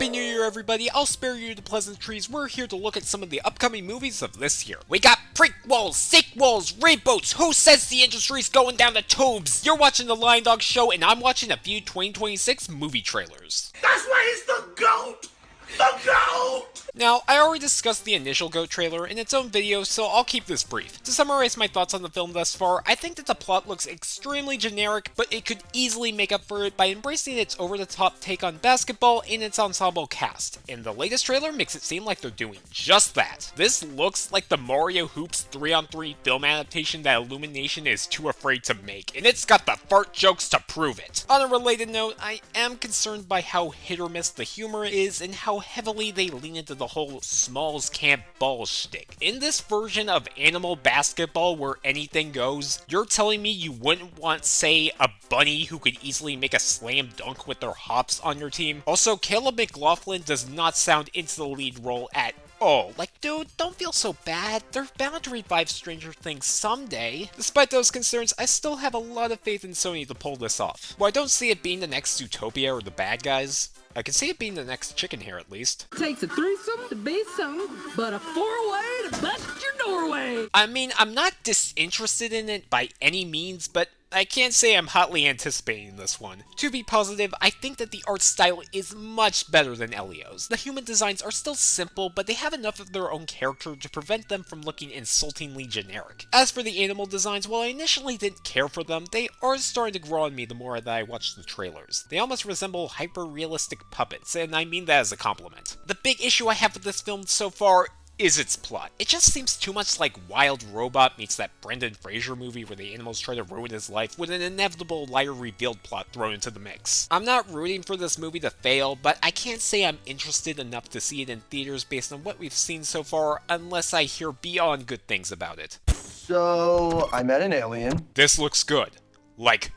Happy New Year, everybody. I'll spare you the pleasantries. We're here to look at some of the upcoming movies of this year. We got prequels, sequels, reboots. Who says the industry's going down the tubes? You're watching the LionDog show, and I'm watching a few 2026 movie trailers. That's why he's the GOAT! The GOAT! Now, I already discussed the initial GOAT trailer in its own video, so I'll keep this brief. To summarize my thoughts on the film thus far, I think that the plot looks extremely generic, but it could easily make up for it by embracing its over-the-top take on basketball and its ensemble cast, and the latest trailer makes it seem like they're doing just that. This looks like the Mario Hoops 3-on-3 film adaptation that Illumination is too afraid to make, and it's got the fart jokes to prove it. On a related note, I am concerned by how hit or miss the humor is and how heavily they lean into the whole Smalls can't ball shtick. In this version of animal basketball where anything goes, you're telling me you wouldn't want, say, a bunny who could easily make a slam dunk with their hops on your team? Also, Caleb McLaughlin does not sound into the lead role at all. Like, dude, don't feel so bad. They're bound to revive Stranger Things someday. Despite those concerns, I still have a lot of faith in Sony to pull this off. While I don't see it being the next Zootopia or The Bad Guys, I can see it being the next Chicken Hair at least. Takes a threesome to be some, but a four-way to bust your doorway. I mean, I'm not disinterested in it by any means, but I can't say I'm hotly anticipating this one. To be positive, I think that the art style is much better than Elio's. The human designs are still simple, but they have enough of their own character to prevent them from looking insultingly generic. As for the animal designs, while I initially didn't care for them, they are starting to grow on me the more that I watch the trailers. They almost resemble hyper-realistic puppets, and I mean that as a compliment. The big issue I have with this film so far is its plot. It just seems too much like Wild Robot meets that Brendan Fraser movie where the animals try to ruin his life with an inevitable liar revealed plot thrown into the mix. I'm not rooting for this movie to fail, but I can't say I'm interested enough to see it in theaters based on what we've seen so far unless I hear beyond good things about it. So, I met an alien. This looks good. Like,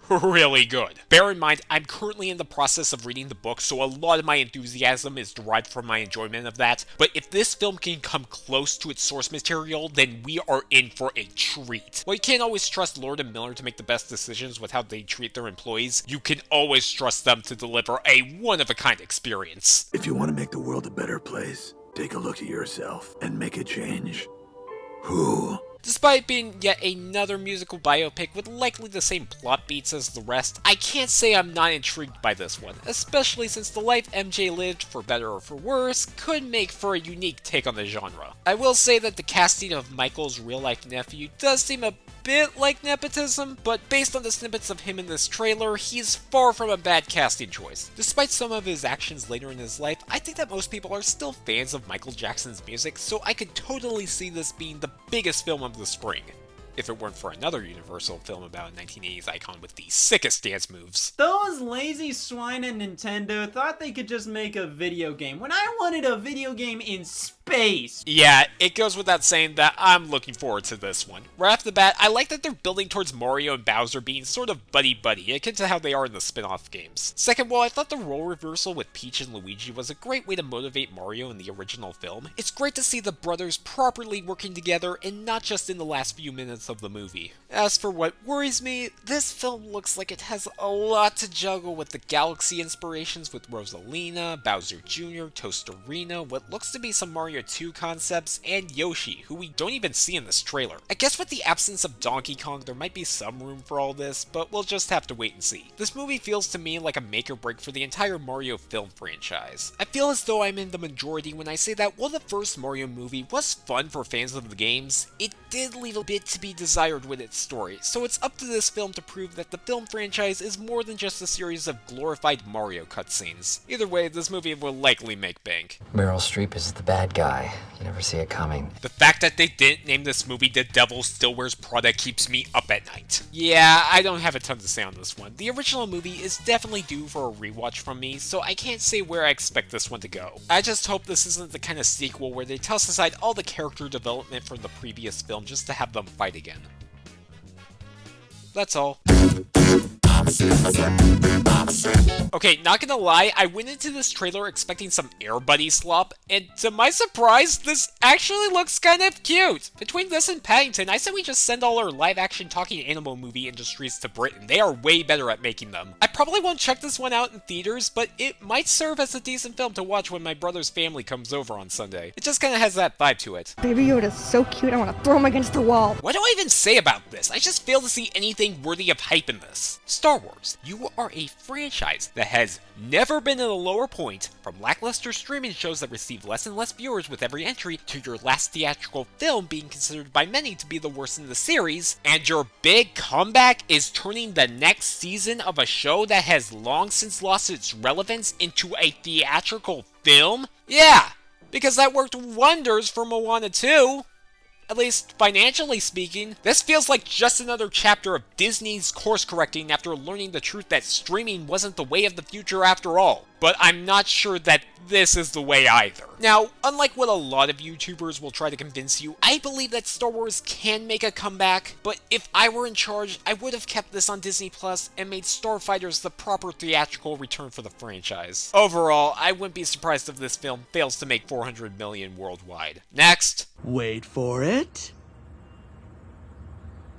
really good. Bear in mind, I'm currently in the process of reading the book, so a lot of my enthusiasm is derived from my enjoyment of that, but if this film can come close to its source material, then we are in for a treat. While you can't always trust Lord and Miller to make the best decisions with how they treat their employees, you can always trust them to deliver a one-of-a-kind experience. If you want to make the world a better place, take a look at yourself and make a change. Who? Despite being yet another musical biopic with likely the same plot beats as the rest, I can't say I'm not intrigued by this one, especially since the life MJ lived, for better or for worse, could make for a unique take on the genre. I will say that the casting of Michael's real-life nephew does seem a bit like nepotism, but based on the snippets of him in this trailer, he's far from a bad casting choice. Despite some of his actions later in his life, I think that most people are still fans of Michael Jackson's music, so I could totally see this being the biggest film of the spring, if it weren't for another Universal film about a 1980s icon with the sickest dance moves. Those lazy swine at Nintendo thought they could just make a video game when I wanted a video game in space. Yeah, it goes without saying that I'm looking forward to this one. Right off the bat, I like that they're building towards Mario and Bowser being sort of buddy-buddy, akin to how they are in the spin-off games. Second, while I thought the role reversal with Peach and Luigi was a great way to motivate Mario in the original film, it's great to see the brothers properly working together and not just in the last few minutes of the movie. As for what worries me, this film looks like it has a lot to juggle with the Galaxy inspirations with Rosalina, Bowser Jr., Toasterina, what looks to be some Mario 2 concepts, and Yoshi, who we don't even see in this trailer. I guess with the absence of Donkey Kong, there might be some room for all this, but we'll just have to wait and see. This movie feels to me like a make or break for the entire Mario film franchise. I feel as though I'm in the majority when I say that while the first Mario movie was fun for fans of the games, it did leave a bit to be desired with its story, so it's up to this film to prove that the film franchise is more than just a series of glorified Mario cutscenes. Either way, this movie will likely make bank. Meryl Streep is the bad guy. You never see it coming. The fact that they didn't name this movie The Devil Still Wears Prada keeps me up at night. Yeah, I don't have a ton to say on this one. The original movie is definitely due for a rewatch from me, so I can't say where I expect this one to go. I just hope this isn't the kind of sequel where they toss aside all the character development from the previous film just to have them fight again. That's all. Okay, Okay, not gonna lie, I went into this trailer expecting some Air Buddy slop, and to my surprise, this actually looks kind of cute. Between this and Paddington, I said we just send all our live-action talking animal movie industries to Britain. They are way better at making them. I probably won't check this one out in theaters, but it might serve as a decent film to watch when my brother's family comes over on Sunday. It just kind of has that vibe to it. Baby Yoda's so cute, I want to throw him against the wall. What do I even say about this? I just fail to see anything worthy of hype in this. Star Wars, you are a franchise that has never been at a lower point, from lackluster streaming shows that receive less and less viewers with every entry, to your last theatrical film being considered by many to be the worst in the series, and your big comeback is turning the next season of a show that has long since lost its relevance into a theatrical film? Yeah, because that worked wonders for Moana 2. At least, financially speaking, this feels like just another chapter of Disney's course correcting after learning the truth that streaming wasn't the way of the future after all. But I'm not sure that this is the way either. Now, unlike what a lot of YouTubers will try to convince you, I believe that Star Wars can make a comeback, but if I were in charge, I would have kept this on Disney Plus and made Starfighters the proper theatrical return for the franchise. Overall, I wouldn't be surprised if this film fails to make $400 million worldwide. Next. Wait for it.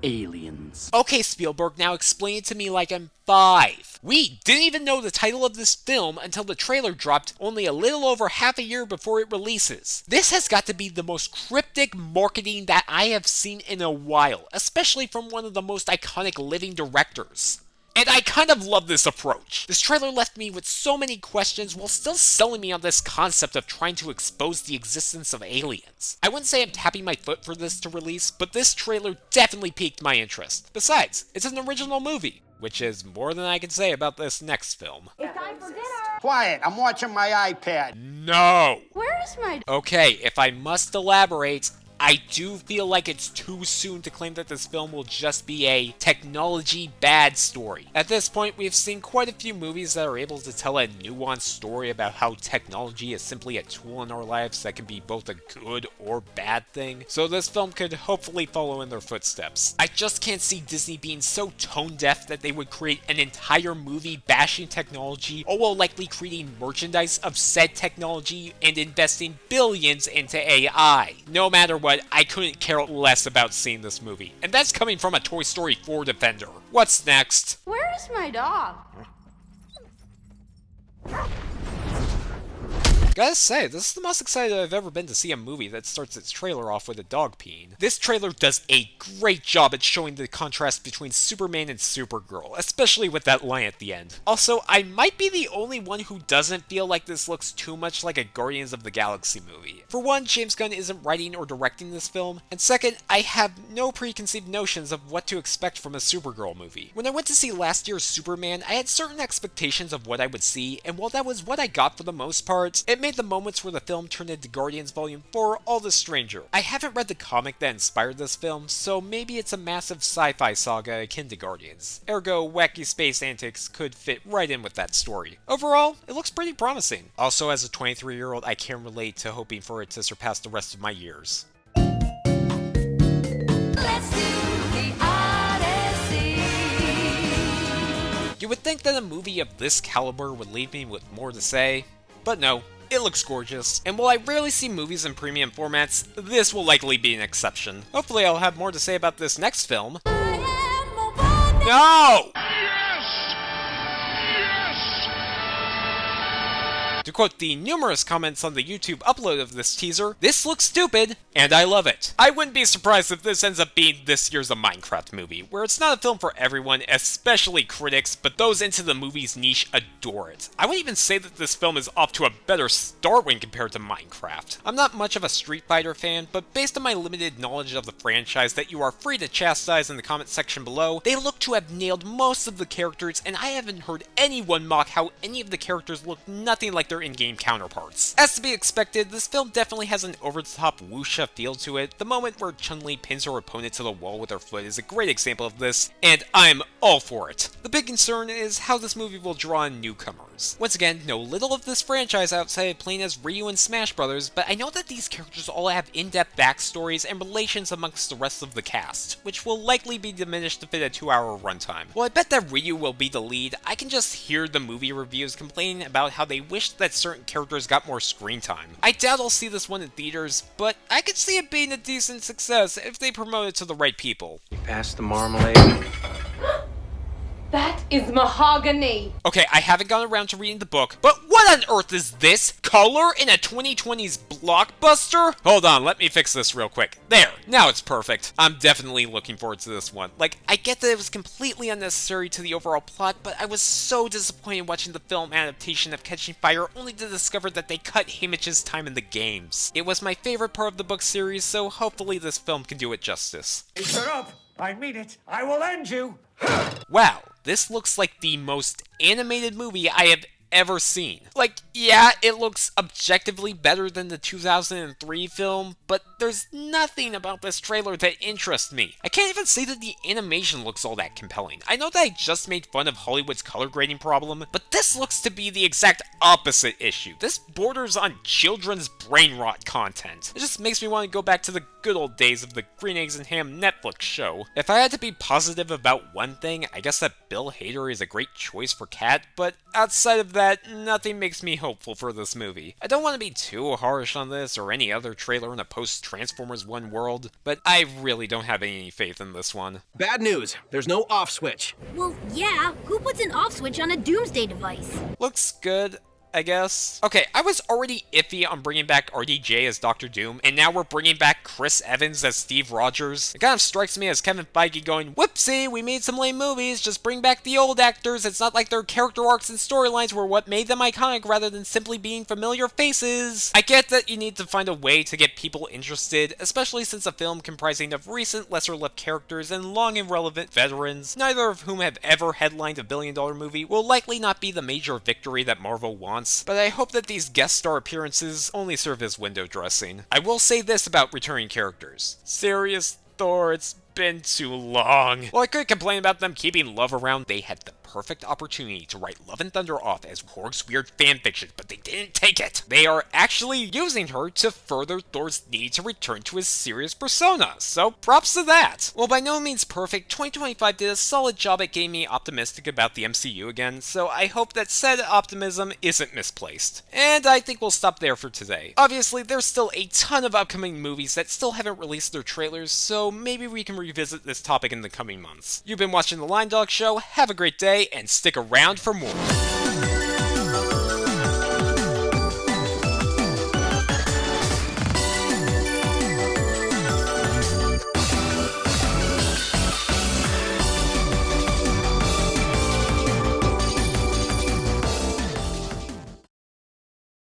Aliens. Okay, Spielberg, now explain it to me like I'm 5. We didn't even know the title of this film until the trailer dropped only a little over half a year before it releases. This has got to be the most cryptic marketing that I have seen in a while, especially from one of the most iconic living directors. And I kind of love this approach. This trailer left me with so many questions while still selling me on this concept of trying to expose the existence of aliens. I wouldn't say I'm tapping my foot for this to release, but this trailer definitely piqued my interest. Besides, it's an original movie, which is more than I can say about this next film. It's time for dinner. Quiet, I'm watching my iPad. No! Where is my... Okay, if I must elaborate, I do feel like it's too soon to claim that this film will just be a technology bad story. At this point, we've seen quite a few movies that are able to tell a nuanced story about how technology is simply a tool in our lives that can be both a good or bad thing, so this film could hopefully follow in their footsteps. I just can't see Disney being so tone deaf that they would create an entire movie bashing technology, or while likely creating merchandise of said technology and investing billions into AI. No matter what, I couldn't care less about seeing this movie. And that's coming from a Toy Story 4 defender. What's next? Where is my dog? Gotta say, this is the most excited I've ever been to see a movie that starts its trailer off with a dog peeing. This trailer does a great job at showing the contrast between Superman and Supergirl, especially with that line at the end. Also, I might be the only one who doesn't feel like this looks too much like a Guardians of the Galaxy movie. For one, James Gunn isn't writing or directing this film, and second, I have no preconceived notions of what to expect from a Supergirl movie. When I went to see last year's Superman, I had certain expectations of what I would see, and while that was what I got for the most part, it made the moments where the film turned into Guardians Volume 4 all the stranger. I haven't read the comic that inspired this film, so maybe it's a massive sci-fi saga akin to Guardians. Ergo, wacky space antics could fit right in with that story. Overall, it looks pretty promising. Also, as a 23-year-old, I can relate to hoping for it to surpass the rest of my years. Let's do the Odyssey. You would think that a movie of this caliber would leave me with more to say, but no. It looks gorgeous, and while I rarely see movies in premium formats, this will likely be an exception. Hopefully I'll have more to say about this next film. No! To quote the numerous comments on the YouTube upload of this teaser, this looks stupid, and I love it. I wouldn't be surprised if this ends up being this year's A Minecraft movie, where it's not a film for everyone, especially critics, but those into the movie's niche adore it. I wouldn't even say that this film is off to a better start when compared to Minecraft. I'm not much of a Street Fighter fan, but based on my limited knowledge of the franchise that you are free to chastise in the comment section below, they look to have nailed most of the characters, and I haven't heard anyone mock how any of the characters look nothing like their in-game counterparts. As to be expected, this film definitely has an over-the-top wuxia feel to it. The moment where Chun-Li pins her opponent to the wall with her foot is a great example of this, and I'm all for it. The big concern is how this movie will draw in newcomers. Once again, know little of this franchise outside of playing as Ryu and Smash Brothers, but I know that these characters all have in-depth backstories and relations amongst the rest of the cast, which will likely be diminished to fit a 2-hour runtime. While I bet that Ryu will be the lead, I can just hear the movie reviews complaining about how they wish that certain characters got more screen time. I doubt I'll see this one in theaters, but I could see it being a decent success if they promote it to the right people. You passed the marmalade. That is mahogany. Okay, I haven't gone around to reading the book, but what on earth is this? Color in a 2020s blockbuster? Hold on, let me fix this real quick. There, now it's perfect. I'm definitely looking forward to this one. Like, I get that it was completely unnecessary to the overall plot, but I was so disappointed watching the film adaptation of Catching Fire only to discover that they cut Haymitch's time in the games. It was my favorite part of the book series, so hopefully this film can do it justice. Shut up! I mean it. I will end you. Wow, this looks like the most animated movie I have ever seen. Like, yeah, it looks objectively better than the 2003 film, but there's nothing about this trailer that interests me. I can't even say that the animation looks all that compelling. I know that I just made fun of Hollywood's color grading problem, but this looks to be the exact opposite issue. This borders on children's brain rot content. It just makes me want to go back to the good old days of the Green Eggs and Ham Netflix show. If I had to be positive about one thing, I guess that Bill Hader is a great choice for Cat, but outside of that, nothing makes me hopeful for this movie. I don't want to be too harsh on this or any other trailer in a post-Transformers 1 world, but I really don't have any faith in this one. Bad news. There's no off switch. Well, yeah. Who puts an off switch on a doomsday device? Looks good, I guess. Okay, I was already iffy on bringing back RDJ as Dr. Doom, and now we're bringing back Chris Evans as Steve Rogers. It kind of strikes me as Kevin Feige going, whoopsie, we made some lame movies, just bring back the old actors. It's not like their character arcs and storylines were what made them iconic rather than simply being familiar faces. I get that you need to find a way to get people interested, especially since a film comprising of recent lesser-loved characters and long irrelevant veterans, neither of whom have ever headlined a billion-dollar movie, will likely not be the major victory that Marvel wants. But I hope that these guest star appearances only serve as window dressing. I will say this about returning characters. Serious Thor, it's been too long. Well, I could complain about them keeping Love around. They had the perfect opportunity to write Love and Thunder off as Korg's weird fanfiction, but they didn't take it. They are actually using her to further Thor's need to return to his serious persona, so props to that. Well, by no means perfect, 2025 did a solid job at getting me optimistic about the MCU again, so I hope that said optimism isn't misplaced. And I think we'll stop there for today. Obviously, there's still a ton of upcoming movies that still haven't released their trailers, so maybe we can revisit this topic in the coming months. You've been watching The LionDog Show, have a great day, and stick around for more.